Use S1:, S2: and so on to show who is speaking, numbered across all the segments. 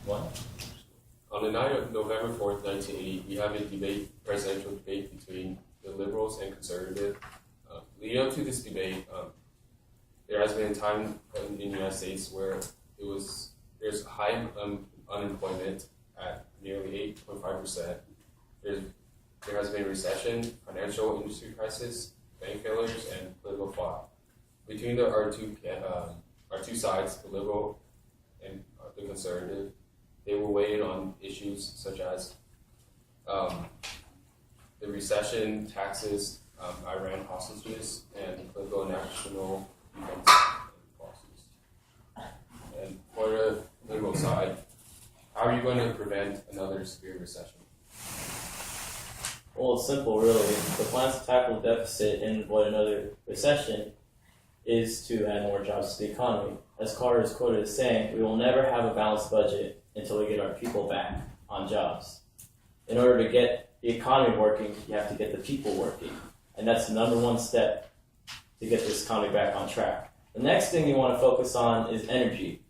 S1: On the night of November 4th, 1980, we have a presidential debate between the liberals and conservative. Leading up to this debate, there has been a time in the United States where there's high unemployment at nearly 8.5%. There has been recession, financial industry crisis, bank failures, and political fallout. Between our two sides, the liberal and the conservative, they will weigh in on issues such as the recession, taxes, Iran hostages, and political and national defense policies. And for the liberal side, how are you going to prevent another severe recession?
S2: Well, it's simple, really. The plan to tackle the deficit and avoid another recession is to add more jobs to the economy. As Carter is quoted as saying, we will never have a balanced budget until we get our people back on jobs. In order to get the economy working, you have to get the people working. And that's the number one step to get this economy back on track. The next thing you want to focus on is energy.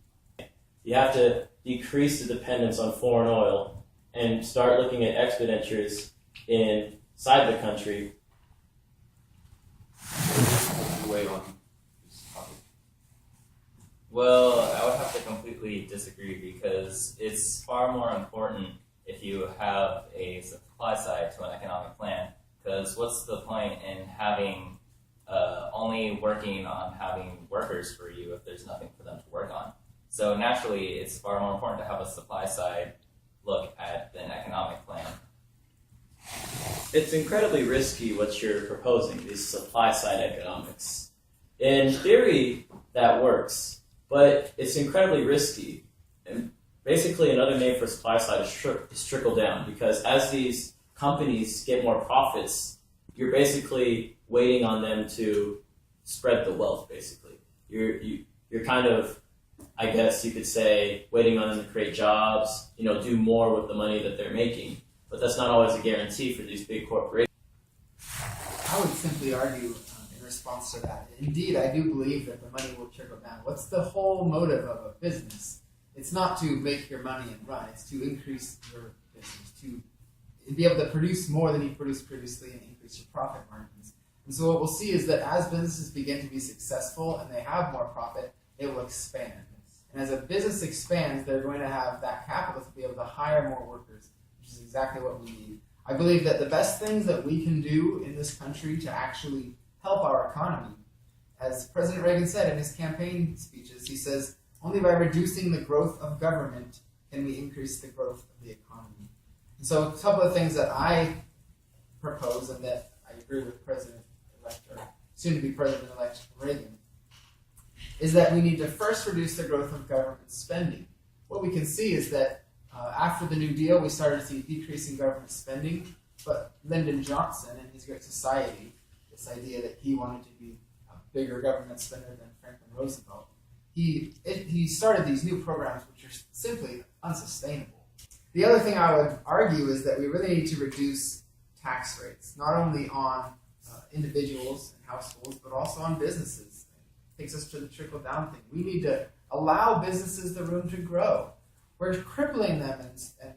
S2: You have to decrease the dependence on foreign oil and start looking at expenditures inside the country.
S1: Weigh on this topic.
S3: Well, I would have to completely disagree because it's far more important if you have a supply side to an economic plan. Because what's the point in having only working on having workers for you if there's nothing for them to work on? So naturally, it's far more important to have a supply side look at an economic plan.
S2: It's incredibly risky what you're proposing, these supply side economics. In theory, that works, but it's incredibly risky. And basically, another name for supply side is trickle down, because as these companies get more profits, you're basically waiting on them to spread the wealth, basically. You're kind of, I guess you could say, waiting on them to create jobs, do more with the money that they're making. But that's not always a guarantee for these big corporations.
S4: I would simply argue in response to that. Indeed, I do believe that the money will trickle down. What's the whole motive of a business? It's not to make your money and run. It's to increase your business, to be able to produce more than you produced previously and increase your profit margins. And so what we'll see is that as businesses begin to be successful and they have more profit, it will expand. And as a business expands, they're going to have that capital to be able to hire more workers, which is exactly what we need. I believe that the best things that we can do in this country to actually help our economy, as President Reagan said in his campaign speeches, he says, only by reducing the growth of government can we increase the growth of the economy. And so a couple of things that I propose and that I agree with President-elect, or soon-to-be President-elect Reagan, is that we need to first reduce the growth of government spending. What we can see is that after the New Deal, we started to see decreasing government spending, but Lyndon Johnson and his Great Society, this idea that he wanted to be a bigger government spender than Franklin Roosevelt, he started these new programs which are simply unsustainable. The other thing I would argue is that we really need to reduce tax rates, not only on individuals and households, but also on businesses. It takes us to the trickle-down thing. We need to allow businesses the room to grow. We're crippling them and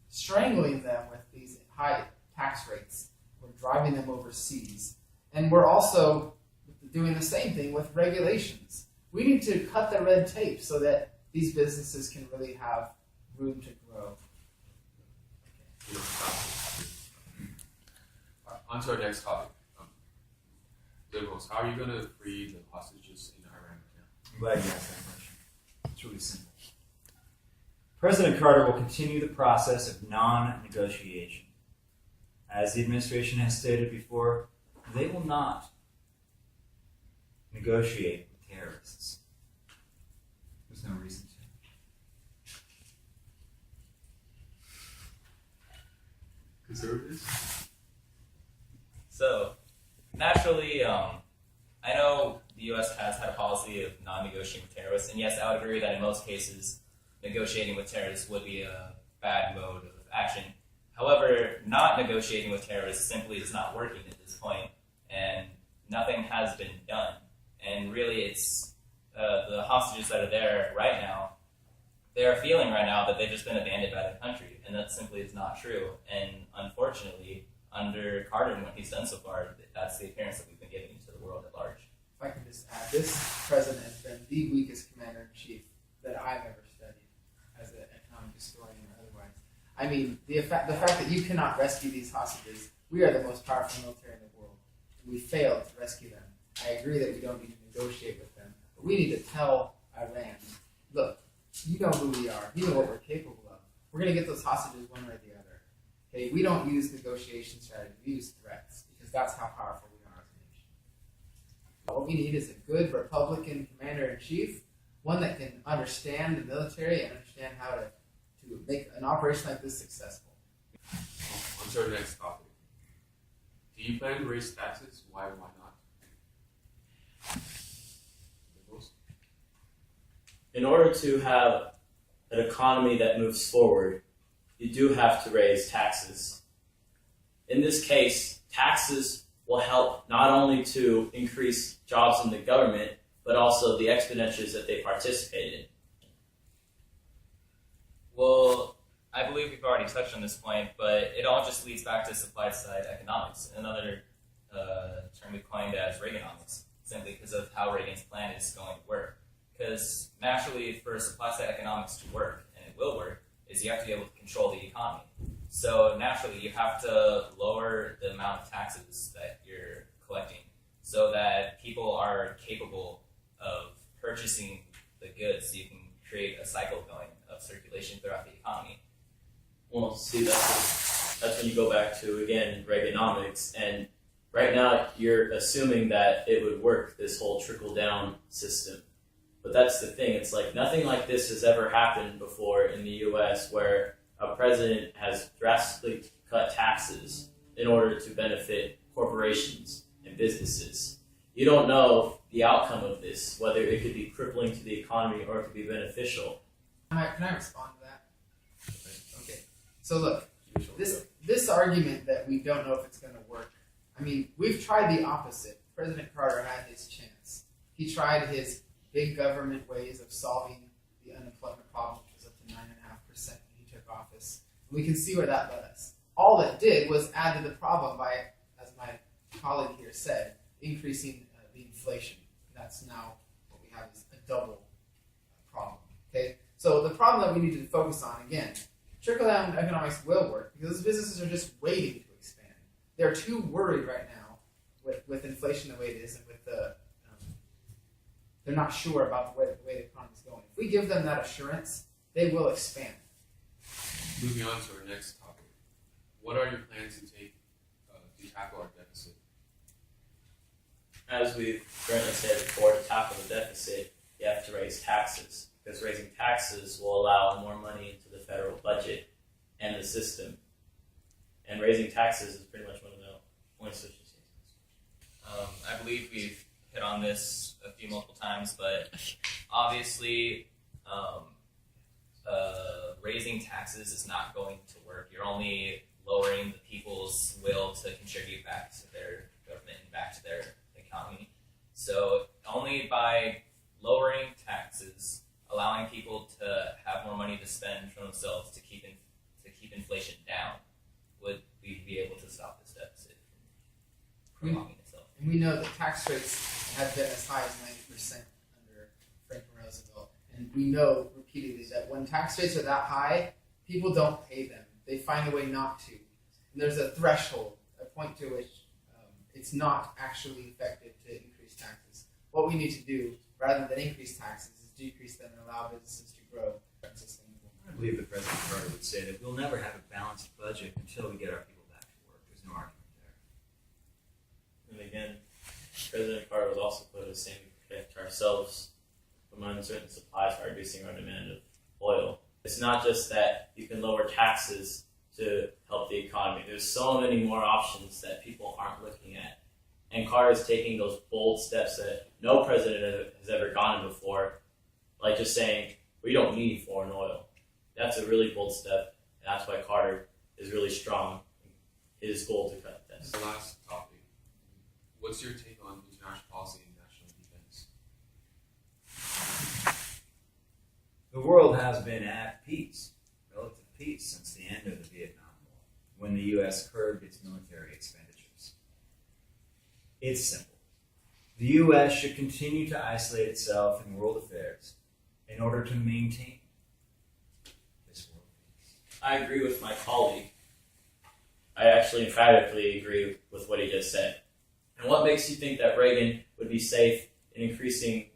S4: strangling them with these high tax rates. We're driving them overseas. And we're also doing the same thing with regulations. We need to cut the red tape so that these businesses can really have room to grow.
S1: On to our next topic. Liberals, how are you going to free the hostages in Iran?
S5: I'm glad you asked that question. It's really simple. President Carter will continue the process of non-negotiation. As the administration has stated before, they will not negotiate with terrorists. There's no reason to.
S1: Conservatives?
S3: So, naturally, I know the U.S. has had a policy of non-negotiating with terrorists, and yes, I would agree that in most cases, negotiating with terrorists would be a bad mode of action. However, not negotiating with terrorists simply is not working at this point, and nothing has been done. And really, it's the hostages that are there right now they are feeling right now that they've just been abandoned by the country, and that simply is not true. And unfortunately, under Carter and what he's done so far, that's the appearance that we've been giving to the world at large.
S4: If I can just add, this president has been the weakest commander-in-chief that I've ever studied as an economic historian or otherwise. I mean, the fact that you cannot rescue these hostages, we are the most powerful military in the world. We failed to rescue them. I agree that we don't need to negotiate with them, but we need to tell Iran, look, you know who we are. You know what we're capable of. We're going to get those hostages one way or the other. Okay, we don't use negotiation strategy. We use threats because that's how powerful we are as a nation. What we need is a good Republican commander-in-chief, one that can understand the military and understand how to make an operation like this successful.
S1: On to our next topic. Do you plan to raise taxes? Why or why not? Liberals?
S2: In order to have an economy that moves forward, you do have to raise taxes. In this case, taxes will help not only to increase jobs in the government, but also the expenditures that they participate in.
S3: Well, I believe we've already touched on this point, but it all just leads back to supply-side economics, another term we coined as Reaganomics, simply because of how Reagan's plan is going to work. Because naturally, for supply-side economics to work, and it will work, is you have to be able to control the economy. So naturally, you have to lower the amount of taxes that you're collecting so that people are capable of purchasing the goods so you can create a cycle going of circulation throughout the economy.
S2: Well, see, that's when you go back to, again, Reaganomics, and right now you're assuming that it would work, this whole trickle-down system. But that's the thing, it's like nothing like this has ever happened before in the U.S. where a president has drastically cut taxes in order to benefit corporations and businesses. You don't know the outcome of this, whether it could be crippling to the economy or it could be beneficial.
S4: Can I respond to that? Okay. So look, this argument that we don't know if it's going to work, I mean, we've tried the opposite. President Carter had his chance. He tried his big government ways of solving the unemployment problem, which was up to 9.5% when he took office. And we can see where that led us. All it did was add to the problem by, as my colleague here said, increasing the inflation. And that's now what we have is a double problem. Okay, so the problem that we need to focus on, again, trickle-down economics will work because businesses are just waiting to expand. They're too worried right now with inflation the way it is and with the they're not sure about the way the economy is going. If we give them that assurance, they will expand.
S1: Moving on to our next topic. What are your plans to take to tackle our deficit?
S2: As we've currently said before, to tackle the deficit, you have to raise taxes, because raising taxes will allow more money into the federal budget and the system. And raising taxes is pretty much one of the only solutions.
S3: I believe we've hit on this a few multiple times, but obviously raising taxes is not going to work. You're only lowering the people's will to contribute back to their government and back to their economy. So only by lowering taxes, allowing people to have more money to spend for themselves to keep inflation down, would we be able to stop this deficit from prolonging itself.
S4: And we know that tax rates have been as high as 90% under Franklin Roosevelt. And we know repeatedly that when tax rates are that high, people don't pay them. They find a way not to. And there's a threshold, a point to which it's not actually effective to increase taxes. What we need to do, rather than increase taxes, is decrease them and allow businesses to grow and sustainable.
S5: I believe that President Carter would say that we'll never have a balanced budget until we get our people back to work. There's no argument there.
S2: And again, President Carter was also quoted as saying we protect ourselves from uncertain supplies by reducing our demand of oil. It's not just that you can lower taxes to help the economy. There's so many more options that people aren't looking at. And Carter is taking those bold steps that no president has ever gone before, like just saying, we don't need foreign oil. That's a really bold step, and that's why Carter is really strong in his goal to cut
S1: This
S2: deficit.
S1: is the last topic. What's your take on international policy and national defense?
S5: The world has been at peace, relative peace, since the end of the Vietnam War, when the U.S. curbed its military expenditures. It's simple. The U.S. should continue to isolate itself in world affairs in order to maintain this world peace.
S2: I agree with my colleague. I actually emphatically agree with what he just said. And what makes you think that Reagan would be safe in increasing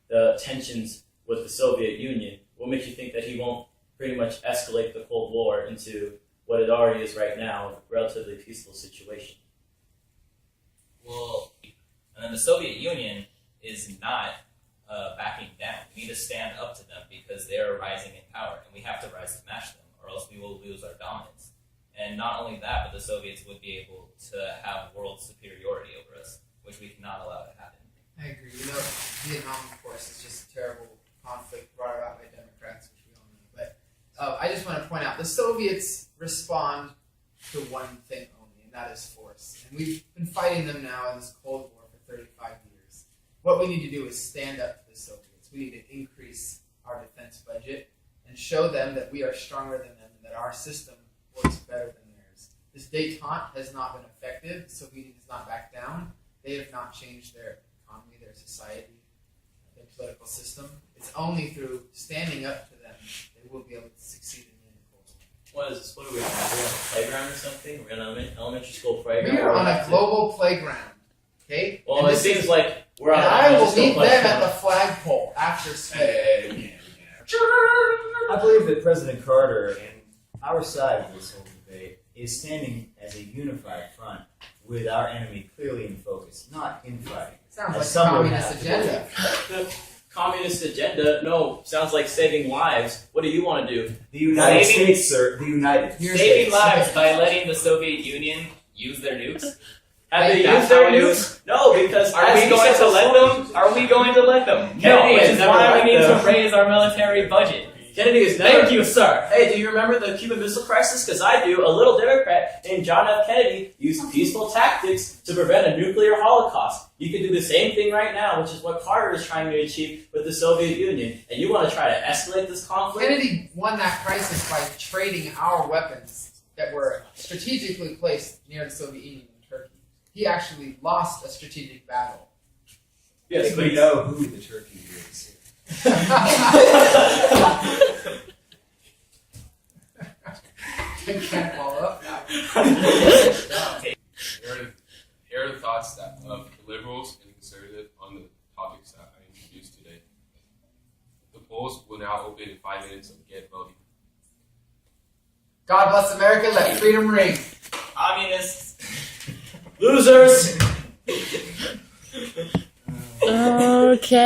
S2: the tensions with the Soviet Union? What makes you think that he won't pretty much escalate the Cold War into what it already is right now, a relatively peaceful situation?
S3: Well, and then the Soviet Union is not backing down. We need to stand up to them because they are rising in power, and we have to rise to match them, or else we will lose our dominance. And not only that, but the Soviets would be able to have world superiority over us, which we cannot allow to happen.
S4: I agree. Vietnam, of course, is just a terrible conflict brought about by Democrats, which we all know. But I just want to point out, the Soviets respond to one thing only, and that is force. And we've been fighting them now in this Cold War for 35 years. What we need to do is stand up to the Soviets. We need to increase our defense budget and show them that we are stronger than them and that our system works better than theirs. This détente has not been effective. The Soviet Union has not backed down. They have not changed their economy, their society, their political system. It's only through standing up to them they will be able to succeed in the end of Cold War.
S2: What is this? What are we on? Are we on a playground or something? We're on an elementary school playground?
S4: We are on a global playground. Okay?
S2: Well,
S4: And
S2: it
S4: this
S2: seems
S4: is-
S2: like we're on
S4: and
S2: an
S4: I will
S2: elementary
S4: meet
S2: school
S4: them
S2: playground.
S4: at the flagpole after school.
S5: I believe that President Carter and our side of this whole debate is standing as a unified front with our enemy clearly in focus, not infighting.
S4: Sounds
S5: As
S4: like
S5: some would
S4: communist
S5: have to
S4: agenda.
S2: The communist agenda? No, sounds like saving lives. What do you want to do?
S5: The United
S3: Saving-
S5: States, sir. The United
S4: Here's
S3: Saving
S4: the-
S3: lives by letting the Soviet Union use their nukes.
S2: Have they
S3: That's
S2: used their
S3: how it is.
S2: nukes? No, because
S3: Are
S2: as
S3: we
S2: he
S3: going
S2: said
S3: to let
S2: before-
S3: them? Are we going to let them?
S2: No,
S3: Kennedy,
S2: it's
S3: is
S2: never
S3: why
S2: let
S3: we need
S2: them.
S3: to raise our military budget.
S2: Kennedy is never.
S3: Thank you, sir.
S2: Hey, do you remember the Cuban Missile Crisis? Because I do. A little Democrat named John F. Kennedy used peaceful tactics to prevent a nuclear holocaust. You can do the same thing right now, which is what Carter is trying to achieve with the Soviet Union. And you want to try to escalate this conflict?
S4: Kennedy won that crisis by trading our weapons that were strategically placed near the Soviet Union and Turkey. He actually lost a strategic battle.
S5: I think we know who the turkey is.
S4: I can't follow up that.
S1: Here are the thoughts of the liberals and the conservative on the topics that I introduced today. The polls will now open in 5 minutes, so get voting.
S4: God bless America, let freedom ring.
S3: Communists.
S2: Losers!
S6: Okay.